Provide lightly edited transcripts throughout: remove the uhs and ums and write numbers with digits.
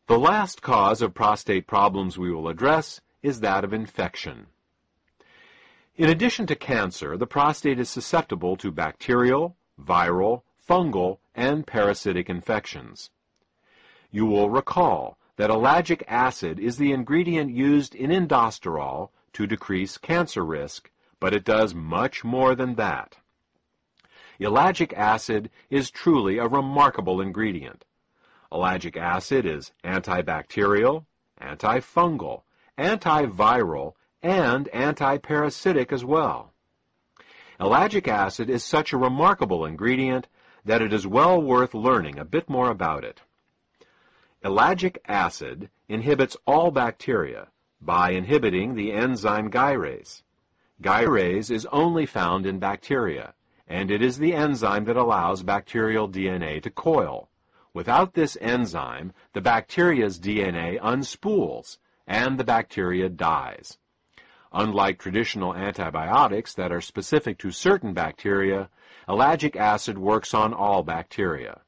The last cause of prostate problems we will address is that of infection. In addition to cancer, the prostate is susceptible to bacterial, viral, fungal, and parasitic infections. You will recall that ellagic acid is the ingredient used in Sitosterol to decrease cancer risk, but it does much more than that. Ellagic acid is truly a remarkable ingredient. Ellagic acid is antibacterial, antifungal, antiviral, and antiparasitic as well. Ellagic acid is such a remarkable ingredient that it is well worth learning a bit more about it. Ellagic acid inhibits all bacteria by inhibiting the enzyme gyrase. Gyrase is only found in bacteria, and it is the enzyme that allows bacterial DNA to coil. Without this enzyme, the bacteria's DNA unspools, and the bacteria dies. Unlike traditional antibiotics that are specific to certain bacteria, ellagic acid works on all bacteria.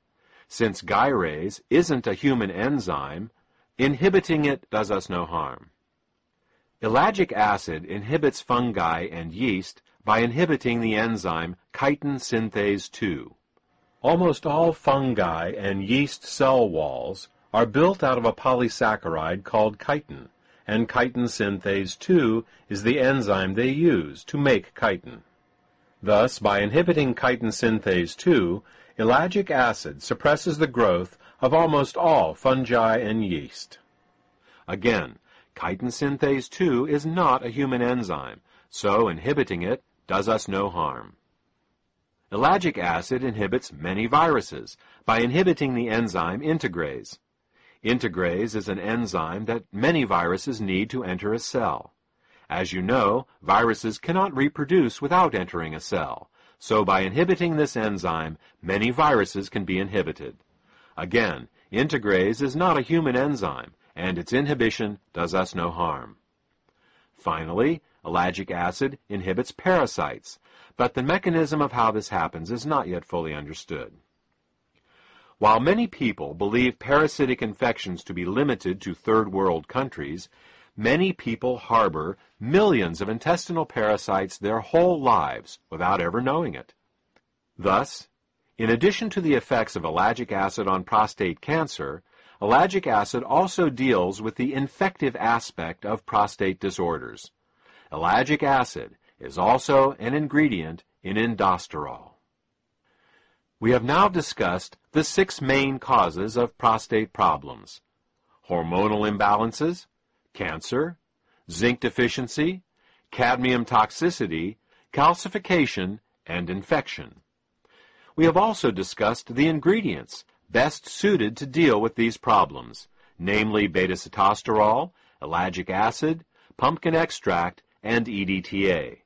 Since gyrase isn't a human enzyme, inhibiting it does us no harm. Ellagic acid inhibits fungi and yeast by inhibiting the enzyme chitin synthase 2. Almost all fungi and yeast cell walls are built out of a polysaccharide called chitin, and chitin synthase 2 is the enzyme they use to make chitin. Thus, by inhibiting chitin synthase 2, ellagic acid suppresses the growth of almost all fungi and yeast. Again, chitin synthase 2 is not a human enzyme, so inhibiting it does us no harm. Ellagic acid inhibits many viruses by inhibiting the enzyme integrase. Integrase is an enzyme that many viruses need to enter a cell. As you know, viruses cannot reproduce without entering a cell, so by inhibiting this enzyme, many viruses can be inhibited. Again, integrase is not a human enzyme, and its inhibition does us no harm. Finally, ellagic acid inhibits parasites, but the mechanism of how this happens is not yet fully understood. While many people believe parasitic infections to be limited to third world countries, many people harbor millions of intestinal parasites their whole lives without ever knowing it. Thus, in addition to the effects of ellagic acid on prostate cancer, ellagic acid also deals with the infective aspect of prostate disorders. Ellagic acid is also an ingredient in Sitosterol. We have now discussed the 6 main causes of prostate problems: hormonal imbalances, cancer, zinc deficiency, cadmium toxicity, calcification, and infection. We have also discussed the ingredients best suited to deal with these problems, namely beta-sitostero, ellagic acid, pumpkin extract, and EDTA.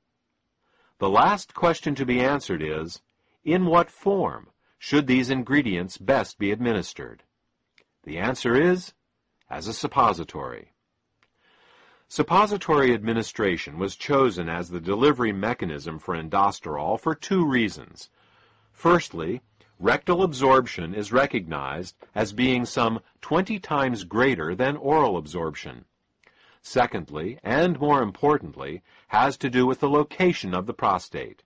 The last question to be answered is, in what form should these ingredients best be administered? The answer is, as a suppository. Suppository administration was chosen as the delivery mechanism for Sitosterol for 2 reasons. Firstly, rectal absorption is recognized as being some 20 times greater than oral absorption. Secondly, and more importantly, has to do with the location of the prostate.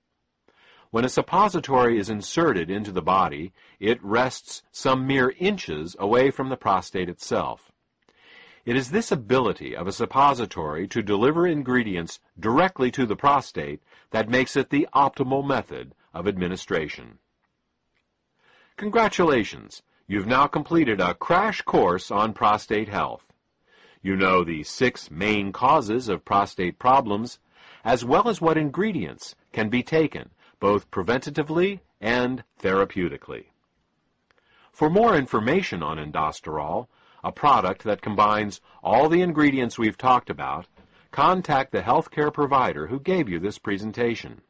When a suppository is inserted into the body, it rests some mere inches away from the prostate itself. It is this ability of a suppository to deliver ingredients directly to the prostate that makes it the optimal method of administration. Congratulations! You've now completed a crash course on prostate health. You know the 6 main causes of prostate problems, as well as what ingredients can be taken, both preventatively and therapeutically. For more information on Sitosterol, a product that combines all the ingredients we've talked about, contact the healthcare provider who gave you this presentation.